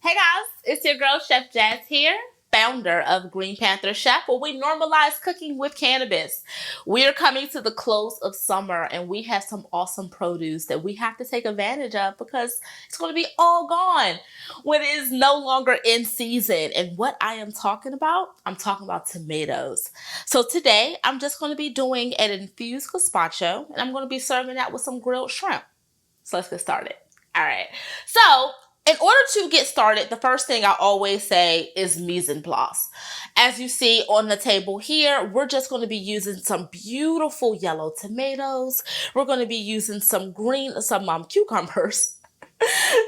Hey guys, it's your girl Chef Jazz here, founder of Green Panther Chef, where we normalize cooking with cannabis. We are coming to the close of summer and we have some awesome produce that we have to take advantage of because it's going to be all gone when it is no longer in season. And what I am talking about, I'm talking about tomatoes. So today I'm just going to be doing an infused gazpacho and I'm going to be serving that with some grilled shrimp. So let's get started. All right. So in order to get started, the first thing I always say is mise en place. As you see on the table here, we're just going to be using some beautiful yellow tomatoes. We're going to be using some cucumbers,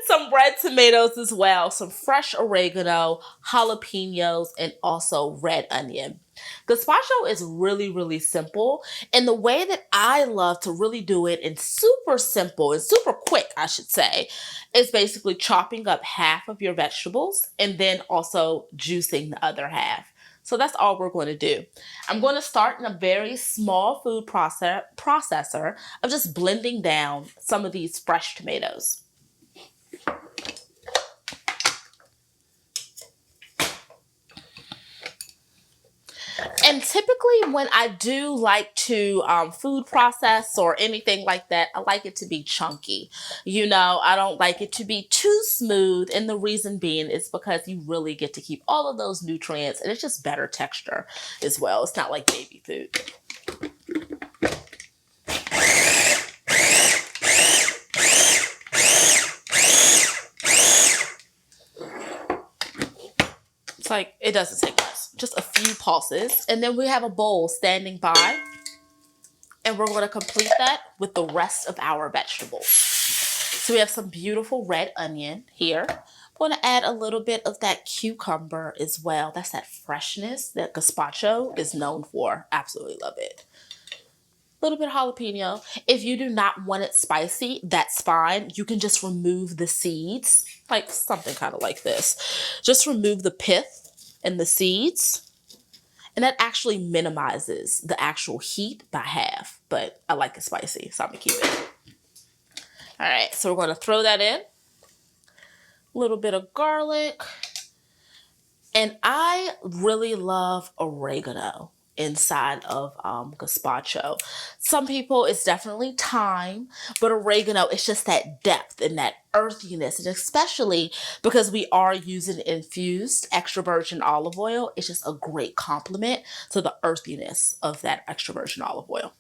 some red tomatoes as well, some fresh oregano, jalapenos, and also red onion. Gazpacho is really, really simple. And the way that I love to really do it, and super simple and super quick, I should say, is basically chopping up half of your vegetables and then also juicing the other half. So that's all we're going to do. I'm going to start in a very small food processor of just blending down some of these fresh tomatoes. And typically when I do like to food process or anything like that, I like it to be chunky. You know, I don't like it to be too smooth. And the reason being is because you really get to keep all of those nutrients and it's just better texture as well. It's not like baby food. It's like, it doesn't take much. Just a few pulses, and then we have a bowl standing by, and we're going to complete that with the rest of our vegetables. So we have some beautiful red onion here. I'm going to add a little bit of that cucumber as well. That's that freshness that gazpacho is known for. Absolutely love it. A little bit of jalapeno. If you do not want it spicy, that's fine. You can just remove the seeds, like something kind of like this. Just remove the pith and the seeds, and that actually minimizes the actual heat by half, but I like it spicy, so I'm gonna keep it. All right, so we're gonna throw that in. A little bit of garlic, and I really love oregano inside of gazpacho. Some people, it's definitely thyme, but oregano, it's just that depth and that earthiness, and especially because we are using infused extra virgin olive oil, it's just a great complement to the earthiness of that extra virgin olive oil.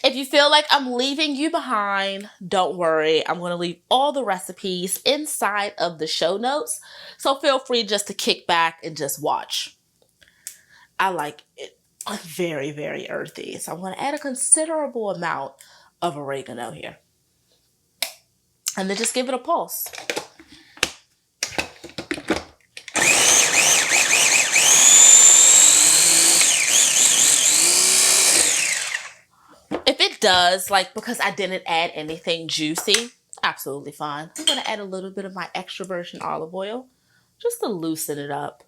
If you feel like I'm leaving you behind, don't worry. I'm going to leave all the recipes inside of the show notes, so feel free just to kick back and just watch. I like it very, very earthy. So I'm going to add a considerable amount of oregano here. And then just give it a pulse. If it does, like because I didn't add anything juicy, absolutely fine. I'm going to add a little bit of my extra virgin olive oil just to loosen it up.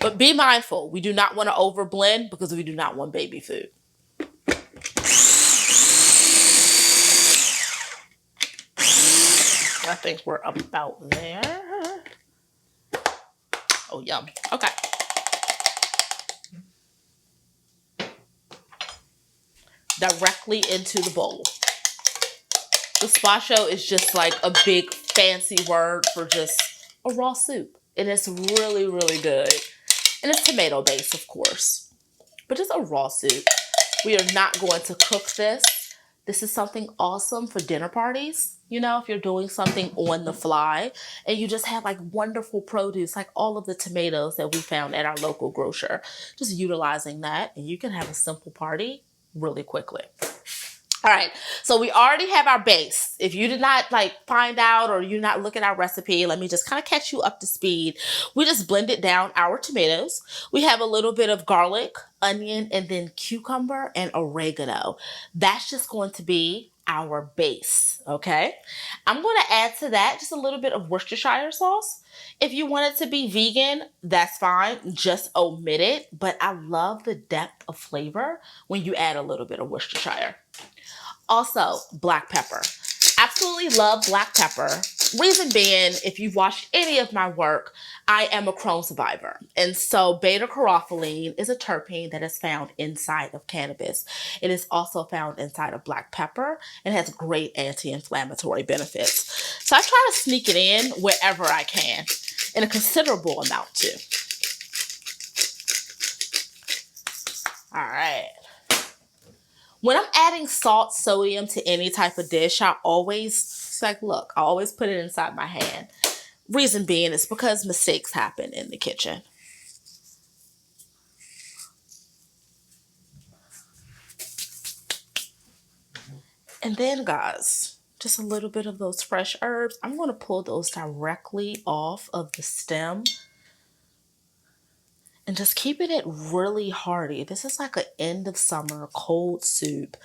But be mindful, we do not want to over blend because we do not want baby food. I think we're about there. Oh, yum. Okay. Directly into the bowl. Gazpacho is just like a big fancy word for just a raw soup. And it's really, really good. And it's tomato based, of course, but just a raw soup. We are not going to cook this. This is something awesome for dinner parties. You know, if you're doing something on the fly and you just have like wonderful produce, like all of the tomatoes that we found at our local grocer, just utilizing that, and you can have a simple party really quickly. All right, so we already have our base. If you did not like find out or you're not looking at our recipe, let me just kind of catch you up to speed. We just blended down our tomatoes. We have a little bit of garlic, onion, and then cucumber and oregano. That's just going to be our base, okay? I'm going to add to that just a little bit of Worcestershire sauce. If you want it to be vegan, that's fine. Just omit it. But I love the depth of flavor when you add a little bit of Worcestershire. Also, black pepper. absolutely love black pepper. Reason being, if you've watched any of my work, I am a Crohn survivor. And so beta-caryophyllene is a terpene that is found inside of cannabis. It is also found inside of black pepper and has great anti-inflammatory benefits. So I try to sneak it in wherever I can, in a considerable amount too. All right. When I'm adding salt, sodium to any type of dish, I always put it inside my hand. Reason being is because mistakes happen in the kitchen. And then, guys, just a little bit of those fresh herbs. I'm going to pull those directly off of the stem. And just keeping it really hearty. This is like an end of summer cold soup.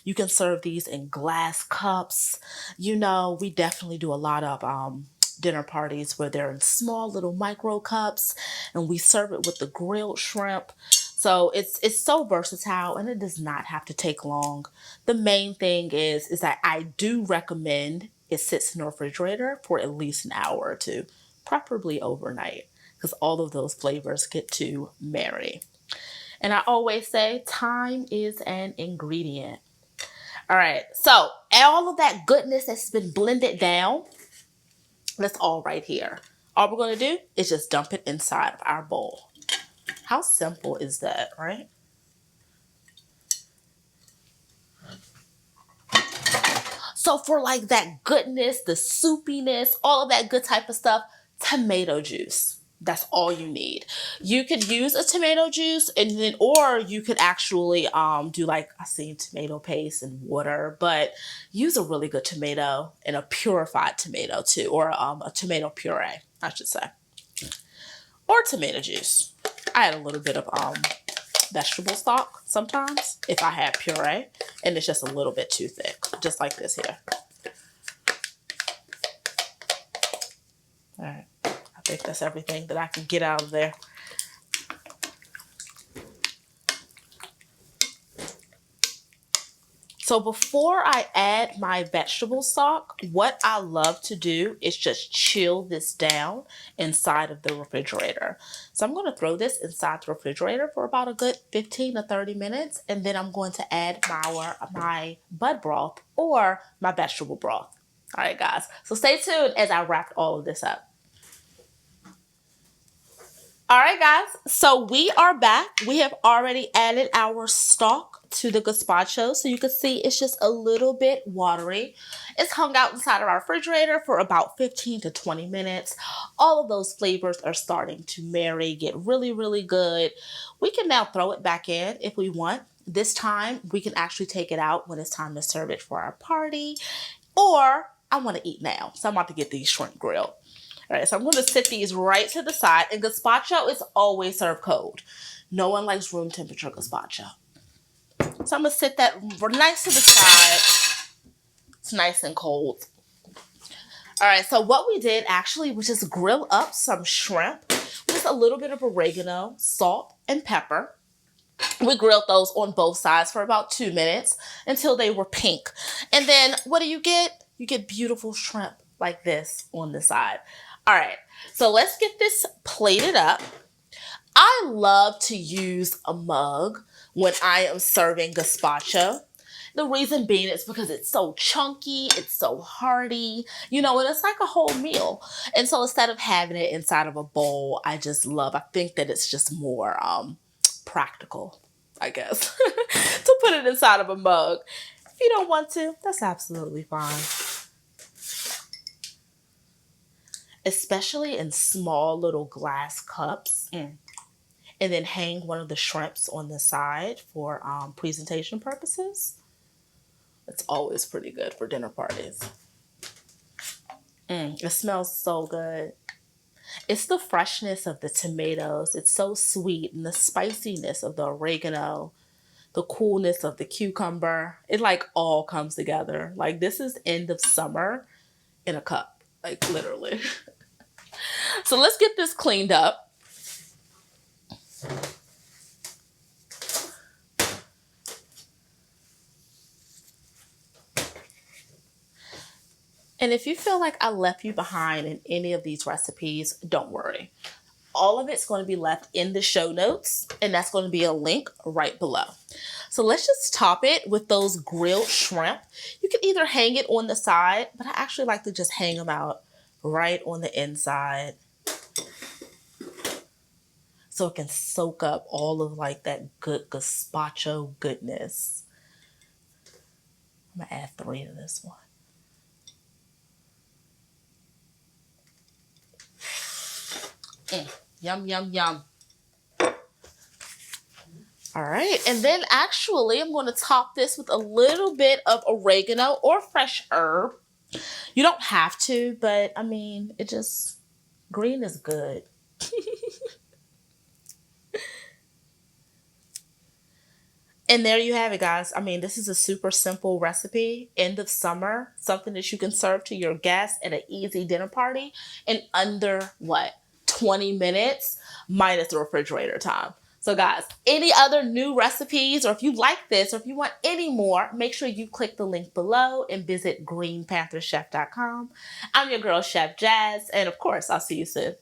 You can serve these in glass cups. You know, we definitely do a lot of dinner parties where they're in small little micro cups, and we serve it with the grilled shrimp. So it's so versatile, and it does not have to take long. The main thing is that I do recommend it sits in the refrigerator for at least an hour or two, preferably overnight, because all of those flavors get to marry. And I always say time is an ingredient. All right, so all of that goodness that's been blended down, that's all right here. All we're going to do is just dump it inside of our bowl. How simple is that, right? So for like that goodness, the soupiness, all of that good type of stuff, tomato juice. That's all you need. You could use a tomato juice, and then, or you could actually do like I seen tomato paste and water, but use a really good tomato and a purified tomato too, or a tomato puree, I should say, or tomato juice. I add a little bit of vegetable stock sometimes if I have puree and it's just a little bit too thick, just like this here. All right. I think that's everything that I can get out of there. So before I add my vegetable stock, what I love to do is just chill this down inside of the refrigerator. So I'm going to throw this inside the refrigerator for about a good 15 to 30 minutes, and then I'm going to add my bud broth or my vegetable broth. All right, guys. So stay tuned as I wrap all of this up. All right, guys, so we are back. We have already added our stock to the gazpacho. So you can see it's just a little bit watery. It's hung out inside of our refrigerator for about 15 to 20 minutes. All of those flavors are starting to marry, get really, really good. We can now throw it back in if we want. This time, we can actually take it out when it's time to serve it for our party. Or I want to eat now, so I'm about to get these shrimp grilled. All right, so I'm going to set these right to the side. And gazpacho is always served cold. No one likes room temperature gazpacho. So I'm going to set that nice to the side. It's nice and cold. All right, so what we did actually was just grill up some shrimp with a little bit of oregano, salt, and pepper. We grilled those on both sides for about 2 minutes until they were pink. And then what do you get? You get beautiful shrimp like this on the side. All right, so let's get this plated up. I love to use a mug when I am serving gazpacho. The reason being is because it's so chunky, it's so hearty, you know, and it's like a whole meal. And so instead of having it inside of a bowl, I think that it's just more practical, I guess, to put it inside of a mug. If you don't want to, that's absolutely fine. Especially in small little glass cups. And then hang one of the shrimps on the side for presentation purposes. It's always pretty good for dinner parties. It smells so good. It's the freshness of the tomatoes. It's so sweet, and the spiciness of the oregano, the coolness of the cucumber. It like all comes together. Like this is end of summer in a cup, like literally. So let's get this cleaned up. And if you feel like I left you behind in any of these recipes, don't worry. All of it's going to be left in the show notes, and that's going to be a link right below. So let's just top it with those grilled shrimp. You can either hang it on the side, but I actually like to just hang them out right on the inside so it can soak up all of like that good gazpacho goodness. I'm gonna add 3 to this one. Yum, yum, yum. All right, and then actually I'm going to top this with a little bit of oregano or fresh herb. You don't have to, but I mean, green is good. And there you have it, guys. I mean, this is a super simple recipe. End of summer, something that you can serve to your guests at an easy dinner party in under, 20 minutes minus the refrigerator time. So guys, any other new recipes, or if you like this, or if you want any more, make sure you click the link below and visit greenpantherchef.com. I'm your girl, Chef Jazz, and of course, I'll see you soon.